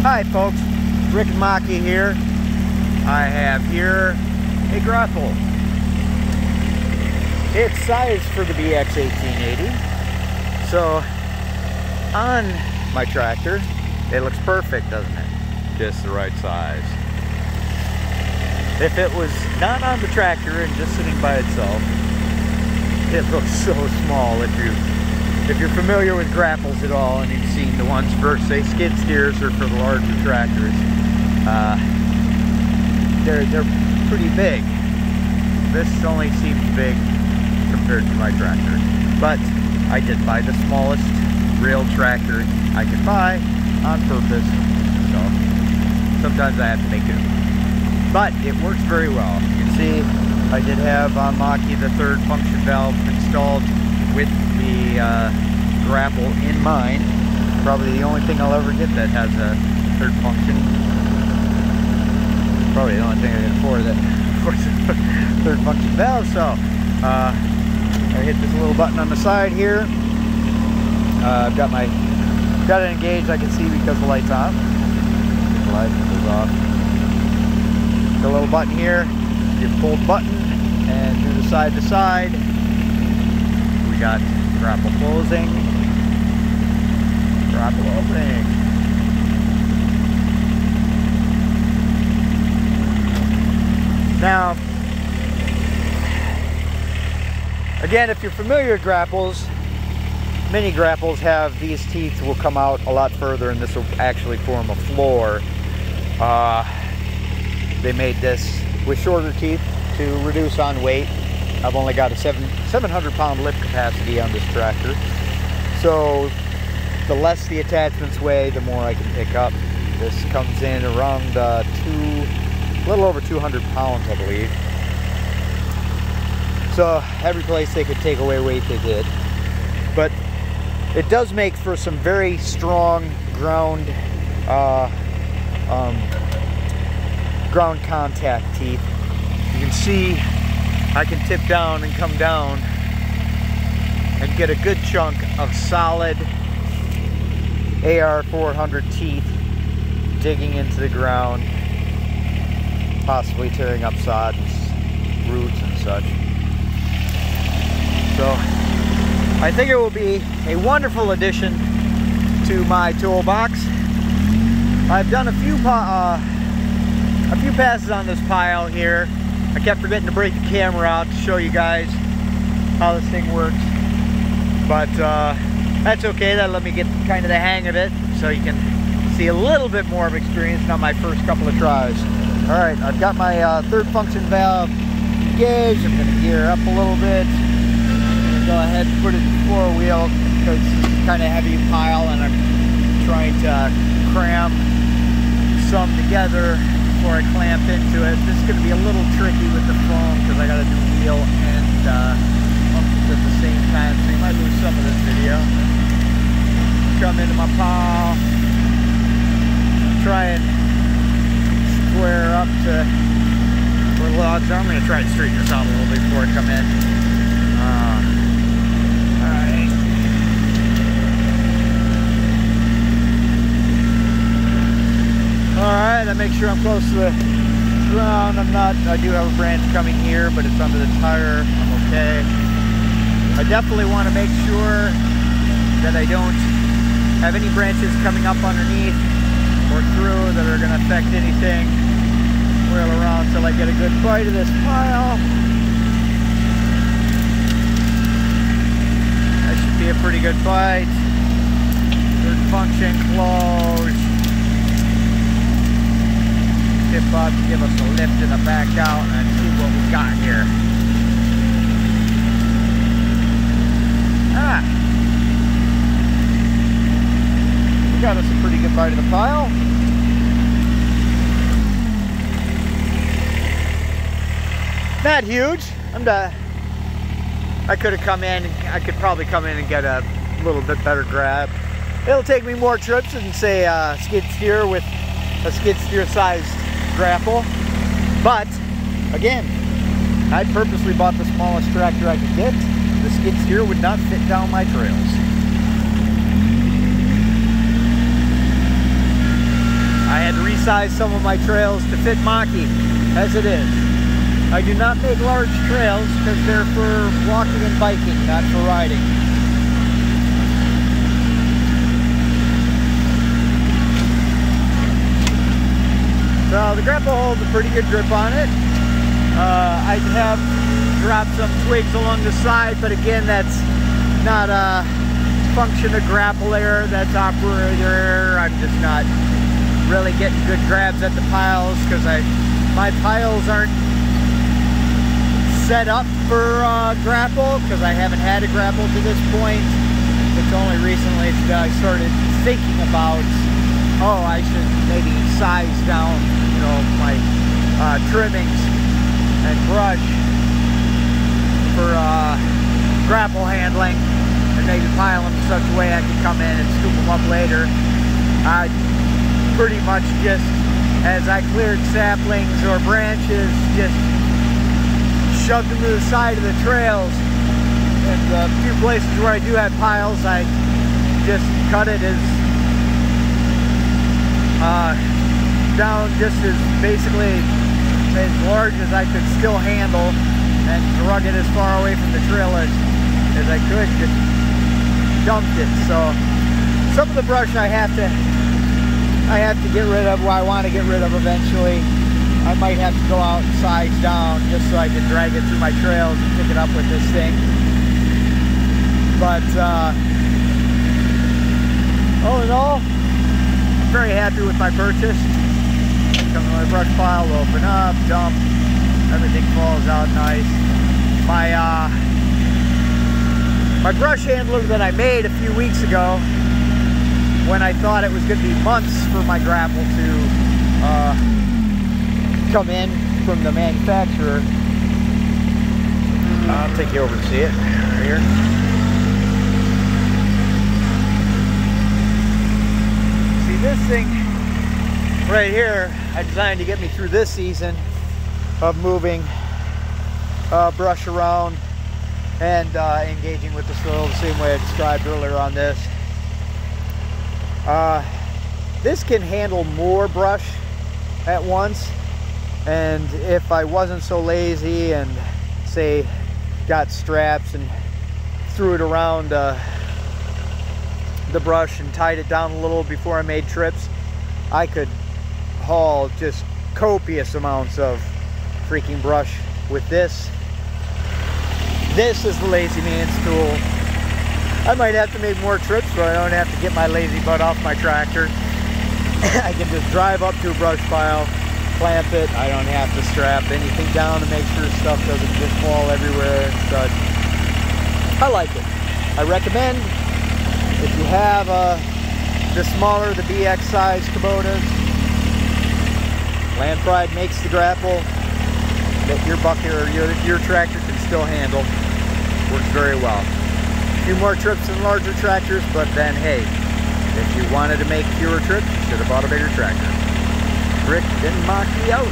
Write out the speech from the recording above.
Hi folks, Rick and Maki here. I have here a grapple. It's sized for the Bx1880. So on my tractor, it looks perfect, doesn't it? Just the right size. If it was not on the tractor and just sitting by itself, it looks so small. If you're familiar with grapples at all, and you've seen the ones for, say, skid steers or for the larger tractors, they're pretty big. This only seems big compared to my tractor, but I did buy the smallest real tractor I could buy on purpose, so sometimes I have to make it. But it works very well. You can see I did have on Maki the third function valve installed with the grapple in mind. Probably the only thing I'll ever get that has a third function. Probably the only thing I can afford that works a third function valve. So I hit this little button on the side here. I've got it engaged. I can see because the light's on. The light goes off. The little button here. You pull the button and do the side to side. We got grapple closing, grapple opening. Now, again, if you're familiar with grapples, mini grapples have these teeth will come out a lot further, and this will actually form a floor. They made this with shorter teeth to reduce on weight. I've only got a 700-pound lift capacity on this tractor, so the less the attachments weigh, the more I can pick up. This comes in around a little over 200 pounds, I believe. So every place they could take away weight, they did. But it does make for some very strong ground contact teeth. You can see I can tip down and come down and get a good chunk of solid AR400 teeth digging into the ground, possibly tearing up sod and roots and such. So I think it will be a wonderful addition to my toolbox. I've done a few passes on this pile here. I kept forgetting to break the camera out to show you guys how this thing works, but that's okay. That let me get kind of the hang of it, so you can see a little bit more of experience on my first couple of tries. All right, I've got my third function valve engaged. I'm going to gear up a little bit. I'm going to go ahead and put it in four wheel because it's kind of heavy pile, and I'm trying to cram some together before I clamp into it. This is going to be a little tricky with the foam because I got to do wheel and pumps at the same time, so you might lose some of this video. Come into my pile, try and square up to where the logs are. I'm going to try and straighten this out a little bit before I come in. Alright. Alright, I make sure I'm close to the ground. I do have a branch coming here, but it's under the tire. I'm okay. I definitely want to make sure that I don't have any branches coming up underneath or through that are going to affect anything. Whirl around till I get a good bite of this pile. That should be a pretty good bite. Good function closed. Tip up to give us a lift in the back out, and see what we got here. We got us a pretty good bite of the pile. Not huge. I could have come in. I could probably come in and get a little bit better grab. It'll take me more trips than, say, a skid steer with a skid steer sized grapple. But again, I purposely bought the smallest tractor I could get. The skid steer would not fit down my trails. resize some of my trails to fit maki as it is. I do not make large trails because they're for walking and biking, not for riding. So the grapple holds a pretty good grip on it. I have dropped some twigs along the side, but again, that's not a function of grapple error, that's operator error. I'm just not really getting good grabs at the piles because my piles aren't set up for grapple because I haven't had a grapple to this point. It's only recently that I started thinking about, oh, I should maybe size down, you know, my trimmings and brush for grapple handling, and maybe pile them in such a way I can come in and scoop them up later. I pretty much just, as I cleared saplings or branches, just shoved them to the side of the trails. And a few places where I do have piles, I just cut it as down just as basically as large as I could still handle, and drug it as far away from the trail as I could, just dumped it. So some of the brush I have to get rid of, well, I want to get rid of eventually. I might have to go out and size down just so I can drag it through my trails and pick it up with this thing. But all in all, I'm very happy with my purchase. Come to my brush pile, open up, dump, everything falls out nice. My brush handler that I made a few weeks ago, when I thought it was going to be months for my grapple to come in from the manufacturer. I'll take you over to see it right here. See, this thing right here, I designed to get me through this season of moving brush around and engaging with the soil the same way I described earlier on this. This can handle more brush at once, and if I wasn't so lazy and say got straps and threw it around the brush and tied it down a little before I made trips, I could haul just copious amounts of freaking brush with this. This is the lazy man's tool. I might have to make more trips, but I don't have to get my lazy butt off my tractor. I can just drive up to a brush pile, clamp it. I don't have to strap anything down to make sure stuff doesn't just fall everywhere and such. I like it. I recommend, if you have the smaller, the BX size Kubotas, Landpride makes the grapple that your bucket or your tractor can still handle. Works very well. A few more trips than larger tractors, but then hey, if you wanted to make fewer trips, you should have bought a bigger tractor. Rick and Maki out.